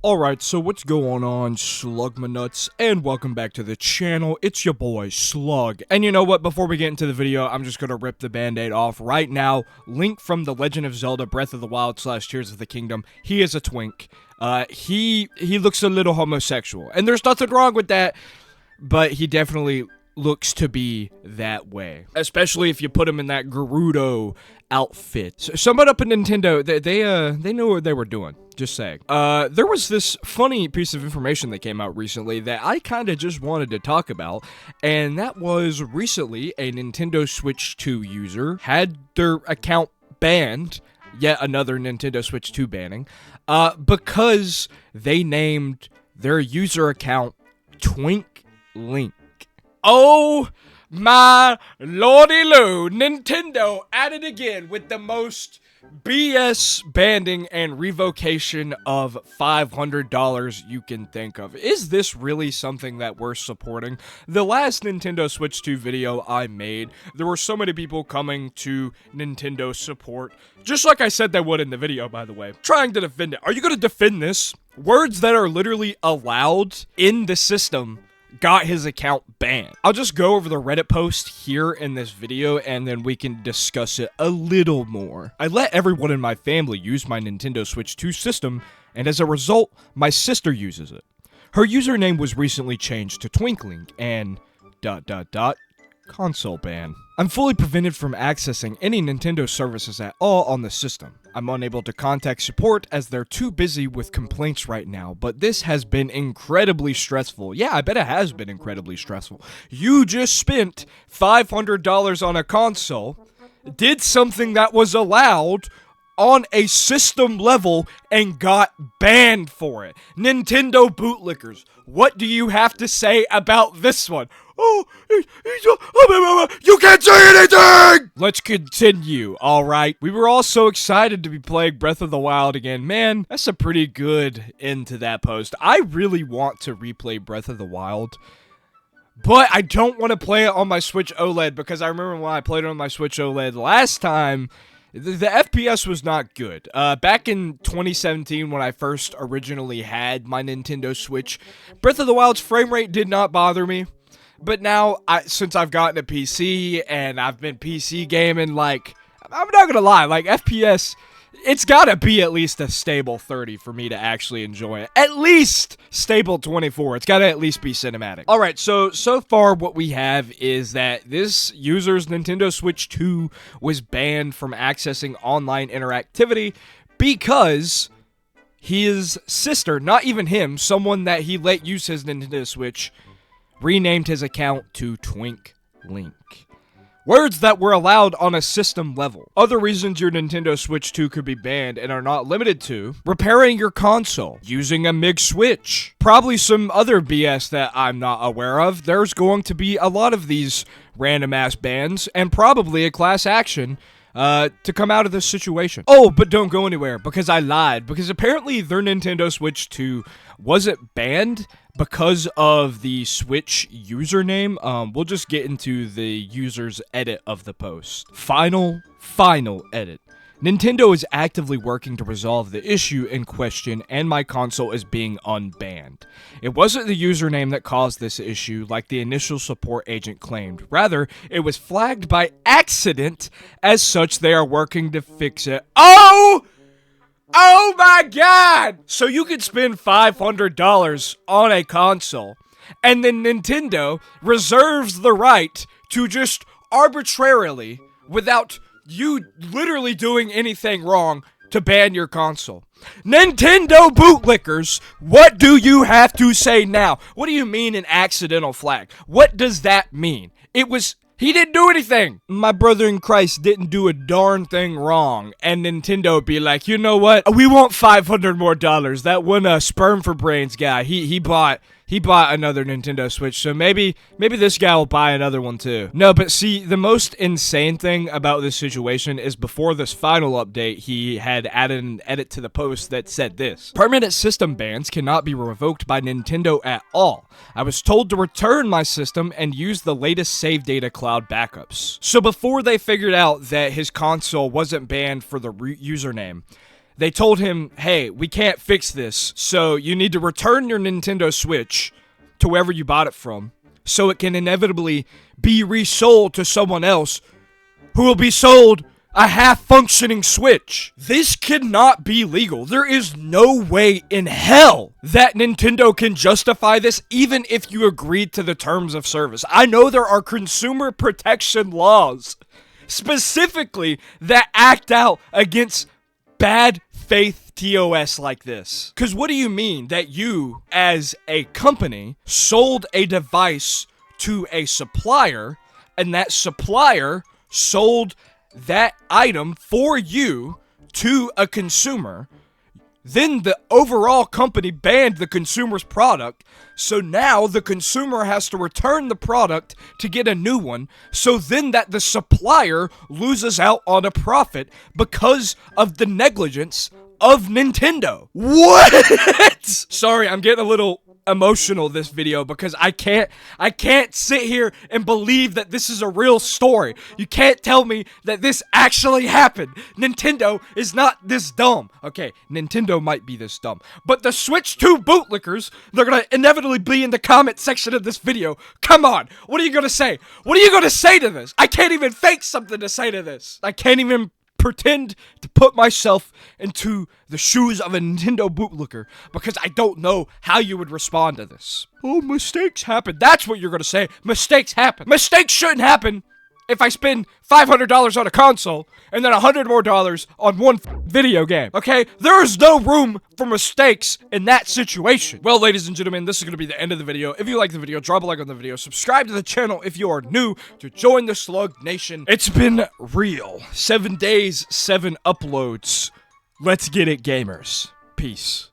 Alright, so what's going on, Slugmanuts, and welcome back to the channel. It's your boy, Slug. And you know what, before we get into the video, I'm just gonna rip the band-aid off right now. Link from The Legend of Zelda Breath of the Wild / Tears of the Kingdom. He is a twink. He looks a little homosexual, and there's nothing wrong with that, but he definitely looks to be that way. Especially if you put him in that Gerudo outfit. So, someone up at Nintendo, they knew what they were doing. Just saying. There was this funny piece of information that came out recently that I kind of just wanted to talk about, and that was recently a Nintendo Switch 2 user had their account banned, yet another Nintendo Switch 2 banning, because they named their user account Twink Link. Oh my lordy loo, Nintendo at it again with the most BS banding and revocation of $500 you can think of. Is this really something that we're supporting? The last Nintendo Switch 2 video I made, there were so many people coming to Nintendo support, just like I said they would in the video, by the way, trying to defend it. Are you going to defend this? Words that are literally allowed in the system got his account banned. I'll just go over the Reddit post here in this video and then we can discuss it a little more. I let everyone in my family use my Nintendo Switch 2 system, and as a result, my sister uses it. Her username was recently changed to Twink Link and ... console ban. I'm fully prevented from accessing any Nintendo services at all on the system. I'm unable to contact support as they're too busy with complaints right now, but this has been incredibly stressful. Yeah, I bet it has been incredibly stressful. You just spent $500 on a console, did something that was allowed on a system level, and got banned for it. Nintendo bootlickers, what do you have to say about this one? Oh, you can't say anything! Let's continue, alright? We were all so excited to be playing Breath of the Wild again. Man, that's a pretty good end to that post. I really want to replay Breath of the Wild, but I don't want to play it on my Switch OLED, because I remember when I played it on my Switch OLED last time, the FPS was not good. Back in 2017, when I first originally had my Nintendo Switch, Breath of the Wild's frame rate did not bother me. But now, since I've gotten a PC, and I've been PC gaming, like, I'm not gonna lie, like, FPS, it's gotta be at least a stable 30 for me to actually enjoy it. At least stable 24. It's gotta at least be cinematic. Alright, so far what we have is that this user's Nintendo Switch 2 was banned from accessing online interactivity because his sister, not even him, someone that he let use his Nintendo Switch, renamed his account to Twink Link. Words that were allowed on a system level. Other reasons your Nintendo Switch 2 could be banned and are not limited to repairing your console, using a MIG switch, probably some other BS that I'm not aware of. There's going to be a lot of these random ass bans and probably a class action to come out of this situation. Oh, but don't go anywhere, because I lied, because apparently their Nintendo Switch 2 wasn't banned because of the Switch username. We'll just get into the user's edit of the post. Final edit. Nintendo is actively working to resolve the issue in question, and my console is being unbanned. It wasn't the username that caused this issue like the initial support agent claimed. Rather, it was flagged by accident. As such, they are working to fix it. Oh my god! So you could spend $500 on a console, and then Nintendo reserves the right to just arbitrarily, without you literally doing anything wrong, to ban your console. Nintendo bootlickers, what do you have to say now? What do you mean an accidental flag? What does that mean? He didn't do anything. My brother in Christ didn't do a darn thing wrong. And Nintendo would be like, you know what? We want $500 more. That one Sperm for Brains guy, he bought another Nintendo Switch, so maybe this guy will buy another one too. No, but see, the most insane thing about this situation is before this final update, he had added an edit to the post that said this: permanent system bans cannot be revoked by Nintendo at all. I was told to return my system and use the latest save data cloud backups. So before they figured out that his console wasn't banned for the username, They told him, hey, we can't fix this, so you need to return your Nintendo Switch to wherever you bought it from, so it can inevitably be resold to someone else who will be sold a half-functioning Switch. This cannot be legal. There is no way in hell that Nintendo can justify this, even if you agreed to the terms of service. I know there are consumer protection laws, specifically, that act out against bad faith TOS like this. Because what do you mean that you, as a company, sold a device to a supplier, and that supplier sold that item for you to a consumer, then the overall company banned the consumer's product, so now the consumer has to return the product to get a new one, so then that the supplier loses out on a profit because of the negligence of Nintendo. What? Sorry, I'm getting a little emotional this video because I can't sit here and believe that this is a real story. You can't tell me that this actually happened. Nintendo is not this dumb. Okay, Nintendo might be this dumb, but the Switch 2 bootlickers, they're gonna inevitably be in the comment section of this video. Come on, what are you gonna say? What are you gonna say to this? I can't even think something to say to this. I can't even pretend to put myself into the shoes of a Nintendo bootlicker because I don't know how you would respond to this. Oh, mistakes happen. That's what you're gonna say. Mistakes happen. Mistakes shouldn't happen if I spend $500 on a console and then $100 more on one video game, okay? There is no room for mistakes in that situation. Well, ladies and gentlemen, this is going to be the end of the video. If you like the video, drop a like on the video. Subscribe to the channel if you are new to join the Slug Nation. It's been real. 7 days, 7 uploads. Let's get it, gamers. Peace.